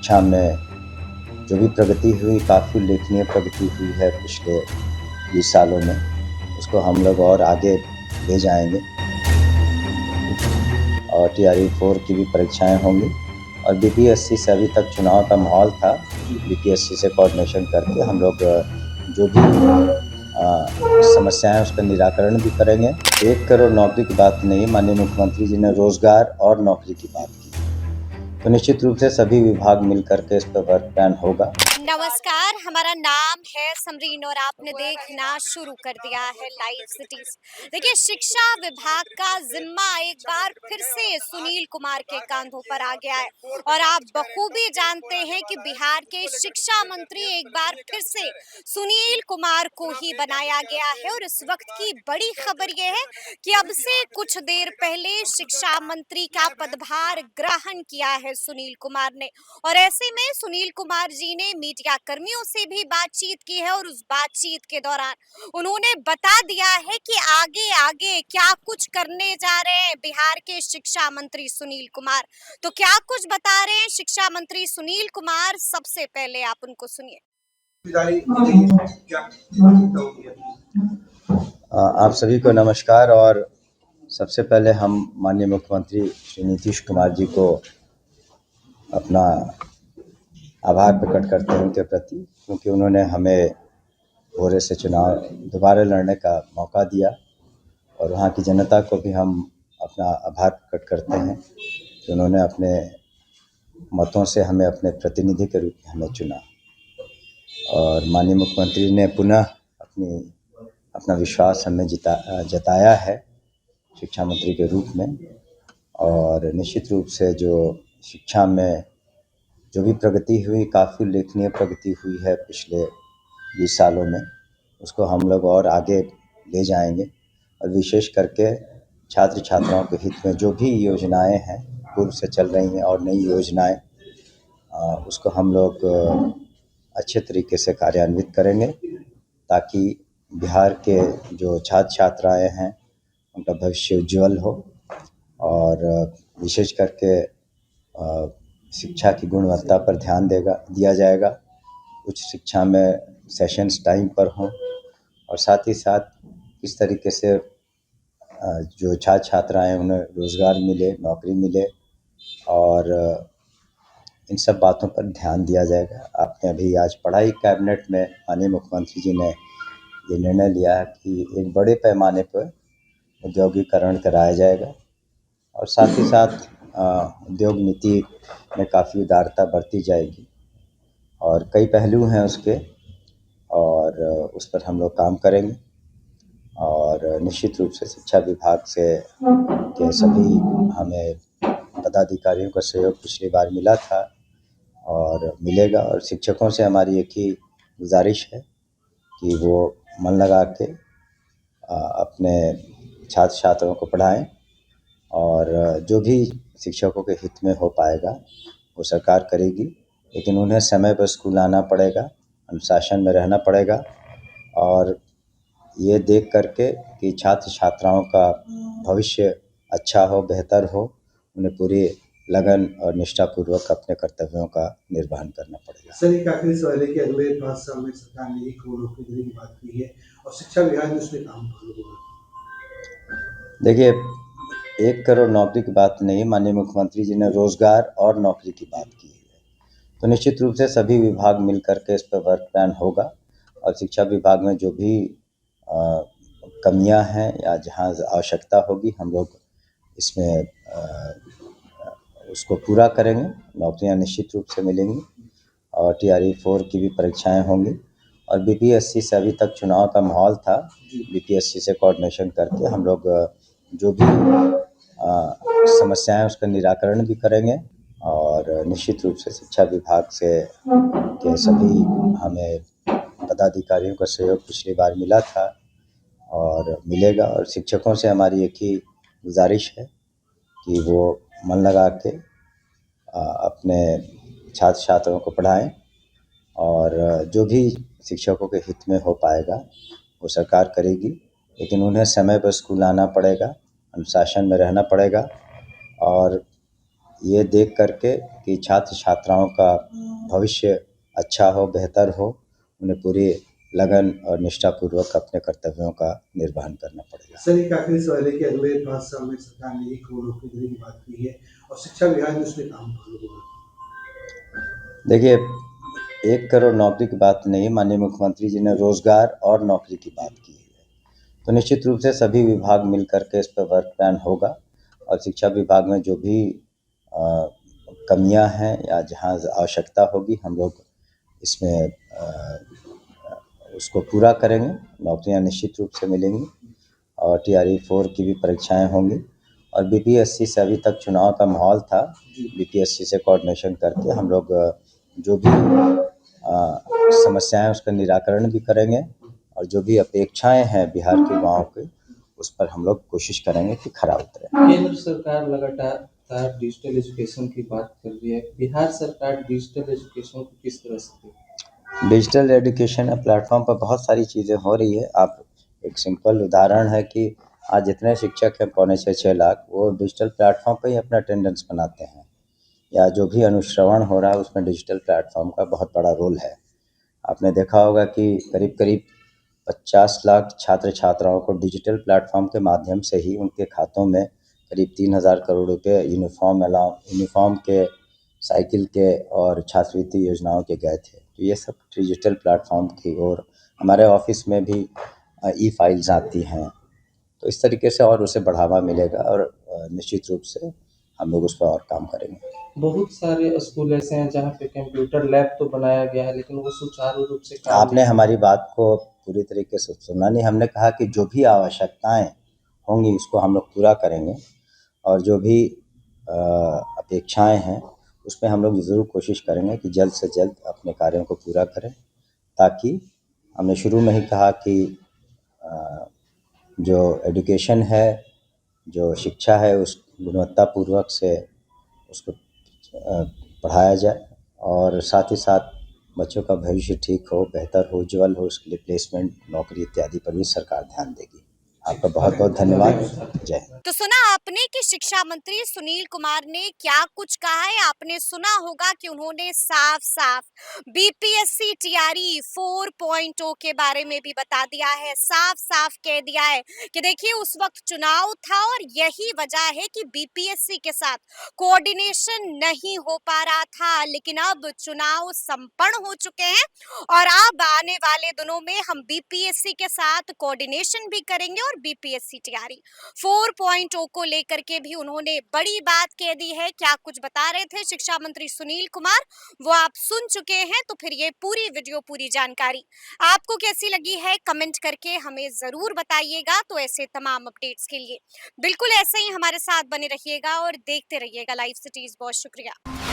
शिक्षा में जो भी प्रगति हुई, काफ़ी उल्लेखनीय प्रगति हुई है पिछले 20 सालों में, उसको हम लोग और आगे ले जाएंगे। और TRE-4 की भी परीक्षाएं होंगी और BPSC से अभी तक चुनाव का माहौल था। BPSC से कोऑर्डिनेशन करके हम लोग जो भी समस्याएं उसका निराकरण भी करेंगे। 1 करोड़ नौकरी की बात नहीं, माननीय मुख्यमंत्री जी ने रोजगार और नौकरी की बात की, तो निश्चित रूप से सभी विभाग मिलकर के इस पर वर्क प्लान होगा। नमस्कार, हमारा नाम है समरीन और आपने देखना शुरू कर दिया है लाइव सिटीज। देखिए, शिक्षा विभाग का जिम्मा एक बार फिर से सुनील कुमार के कांधों पर आ गया है और आप बखूबी जानते हैं कि बिहार के शिक्षा मंत्री एक बार फिर से सुनील कुमार को ही बनाया गया है। और इस वक्त की बड़ी खबर यह है कि अब से कुछ देर पहले शिक्षा मंत्री का पदभार ग्रहण किया है सुनील कुमार ने। और ऐसे में सुनील कुमार जी ने मीडिया कर्मियों से भी बातचीत की है और उस बातचीत के दौरान उन्होंने बता दिया है कि आगे आगे क्या कुछ करने जा रहे हैं बिहार के शिक्षा मंत्री सुनील कुमार। तो क्या कुछ बता रहे हैं शिक्षा मंत्री सुनील कुमार, सबसे पहले आप उनको सुनिए। आप सभी को नमस्कार। और सबसे पहले हम माननीय मुख्यमंत्री श्री नीतीश कुमार जी को अपना आभार प्रकट करते हैं उनके प्रति, क्योंकि उन्होंने हमें भोरे से चुनाव दोबारा लड़ने का मौका दिया। और वहाँ की जनता को भी हम अपना आभार प्रकट करते हैं कि उन्होंने अपने मतों से हमें अपने प्रतिनिधि के रूप में हमें चुना। और माननीय मुख्यमंत्री ने पुनः अपना विश्वास हमें जताया है शिक्षा मंत्री के रूप में। और निश्चित रूप से जो शिक्षा में जो भी प्रगति हुई, काफ़ी उल्लेखनीय प्रगति हुई है पिछले 20 सालों में, उसको हम लोग और आगे ले जाएंगे। और विशेष करके छात्र छात्राओं के हित में जो भी योजनाएं हैं पूर्व से चल रही हैं और नई योजनाएं, उसको हम लोग अच्छे तरीके से कार्यान्वित करेंगे, ताकि बिहार के जो छात्र छात्राएं हैं उनका भविष्य उज्जवल हो। और विशेष करके शिक्षा की गुणवत्ता पर ध्यान दिया जाएगा। उच्च शिक्षा में सेशंस टाइम पर हों और साथ ही साथ किस तरीके से जो छात्र छात्राएं उन्हें रोज़गार मिले, नौकरी मिले, और इन सब बातों पर ध्यान दिया जाएगा। आपने अभी आज पढ़ा ही, कैबिनेट में माननीय मुख्यमंत्री जी ने ये निर्णय लिया है कि एक बड़े पैमाने पर औद्योगिकरण कराया जाएगा। और साथ ही साथ उद्योग नीति में काफ़ी उदारता बरती जाएगी और कई पहलू हैं उसके, और उस पर हम लोग काम करेंगे। और निश्चित रूप से शिक्षा विभाग से के सभी हमें पदाधिकारियों का सहयोग पिछली बार मिला था और मिलेगा। और शिक्षकों से हमारी एक ही गुजारिश है कि वो मन लगा के अपने छात्र छात्राओं को पढ़ाएं, और जो भी शिक्षकों के हित में हो पाएगा वो सरकार करेगी। लेकिन उन्हें समय पर स्कूल आना पड़ेगा, अनुशासन में रहना पड़ेगा, और ये देख करके कि छात्र छात्राओं का भविष्य अच्छा हो, बेहतर हो, उन्हें पूरी लगन और निष्ठापूर्वक अपने कर्तव्यों का निर्वहन करना पड़ेगा। सर, एक आखिरी सवाल है कि अगले 5 साल में सरकार ने 1 करोड़ नौकरी देने की बात की है और शिक्षा विभाग में उसमें काम होगा। देखिए, 1 करोड़ नौकरी की बात नहीं, माननीय मुख्यमंत्री जी ने रोजगार और नौकरी की बात की है, तो निश्चित रूप से सभी विभाग मिलकर के इस पर वर्क प्लान होगा। और शिक्षा विभाग में जो भी कमियां हैं या जहां आवश्यकता होगी, हम लोग इसमें उसको पूरा करेंगे। नौकरियां निश्चित रूप से मिलेंगी और TRE-4 की भी परीक्षाएं होंगी। और BPSC से अभी तक चुनाव का माहौल था, BPSC से कोऑर्डिनेशन करके हम लोग जो भी समस्याएं उसका निराकरण भी करेंगे। और निश्चित रूप से शिक्षा विभाग से के सभी हमें पदाधिकारियों का सहयोग पिछली बार मिला था और मिलेगा। और शिक्षकों से हमारी एक ही गुजारिश है कि वो मन लगा के अपने छात्र छात्राओं को पढ़ाएं, और जो भी शिक्षकों के हित में हो पाएगा वो सरकार करेगी। लेकिन उन्हें समय पर स्कूल आना पड़ेगा, अनुशासन में रहना पड़ेगा, और ये देख करके कि छात्र छात्राओं का भविष्य अच्छा हो, बेहतर हो, उन्हें पूरी लगन और निष्ठापूर्वक अपने कर्तव्यों का निर्वहन करना पड़ेगा। सर एक आखिरी सवाल है कि अगले 5 साल में सरकार ने 1 करोड़ नौकरी देने की बात की है और शिक्षा विभाग ने उसमें काम करोगे। देखिए, 1 करोड़ नौकरी की बात नहीं, माननीय मुख्यमंत्री जी ने रोज़गार और नौकरी की बात की है। तो निश्चित रूप से सभी विभाग मिल कर के इस पर वर्क प्लान होगा और शिक्षा विभाग में जो भी कमियां हैं या जहां आवश्यकता होगी, हम लोग इसमें उसको पूरा करेंगे। नौकरियां निश्चित रूप से मिलेंगी और TRE 4 की भी परीक्षाएं होंगी और BPSC से अभी तक चुनाव का माहौल था। BPSC से कोऑर्डिनेशन करके हम लोग जो भी समस्याएं उसका निराकरण भी करेंगे और जो भी अपेक्षाएं हैं बिहार के युवाओं की, उस पर हम लोग कोशिश करेंगे कि खरा उतरे। केंद्र सरकार लगातार डिजिटल एजुकेशन की बात कर रही है। बिहार सरकार डिजिटल एजुकेशन को किस तरह से देखती है? डिजिटल एजुकेशन प्लेटफॉर्म पर बहुत सारी चीज़ें हो रही है। आप एक सिंपल उदाहरण है कि आज जितने शिक्षक हैं 6.25 लाख, वो डिजिटल प्लेटफॉर्म पर ही अपना अटेंडेंस बनाते हैं, या जो भी अनुश्रवण हो रहा है उसमें डिजिटल प्लेटफॉर्म का बहुत बड़ा रोल है। आपने देखा होगा कि करीब करीब 50 लाख छात्र छात्राओं को डिजिटल प्लेटफॉर्म के माध्यम से ही उनके खातों में करीब 3,000 करोड़ रुपए यूनिफॉर्म के, साइकिल के और छात्रवृत्ति योजनाओं के गए थे। तो ये सब डिजिटल प्लेटफॉर्म की ओर हमारे ऑफिस में भी ई-फाइल्स आती हैं। तो इस तरीके से और उसे बढ़ावा मिलेगा और निश्चित रूप से हम लोग उस पर और काम करेंगे। बहुत सारे स्कूल ऐसे हैं जहाँ पे कंप्यूटर लैब तो बनाया गया है, लेकिन वो सुचारू रूप से काम आपने हमारी बात को पूरी तरीके से सुना नहीं। हमने कहा कि जो भी आवश्यकताएं होंगी उसको हम लोग पूरा करेंगे और जो भी अपेक्षाएं हैं उसमें हम लोग ज़रूर कोशिश करेंगे कि जल्द से जल्द अपने कार्यों को पूरा करें, ताकि हमने शुरू में ही कहा कि जो एजुकेशन है, जो शिक्षा है, उस गुणवत्तापूर्वक से उसको पढ़ाया जाए और साथ ही साथ बच्चों का भविष्य ठीक हो, बेहतर हो, उज्ज्वल हो, उसके लिए प्लेसमेंट, नौकरी इत्यादि पर भी सरकार ध्यान देगी। आपका बहुत बहुत धन्यवाद। जय हिंद। तो सुना आपने कि शिक्षा मंत्री सुनील कुमार ने क्या कुछ कहा है। आपने सुना होगा कि उन्होंने साफ साफ BPSC TRE 4.0 के बारे में भी बता दिया है। साफ साफ कह दिया है कि देखिए उस वक्त चुनाव था और यही वजह है कि BPSC के साथ कोऑर्डिनेशन नहीं हो पा रहा था, लेकिन अब चुनाव संपन्न हो चुके हैं और अब आने वाले दिनों में हम BPSC के साथ कोऑर्डिनेशन भी करेंगे और BPSC TRE 4.0 को लेकर के भी उन्होंने बड़ी बात कह दी है। क्या कुछ बता रहे थे शिक्षा मंत्री सुनील कुमार, वो आप सुन चुके हैं। तो फिर ये पूरी वीडियो, पूरी जानकारी आपको कैसी लगी है, कमेंट करके हमें जरूर बताइएगा। तो ऐसे तमाम अपडेट्स के लिए बिल्कुल ऐसे ही हमारे साथ बने रहिएगा और देखते रहिएगा लाइव सिटीज। बहुत शुक्रिया।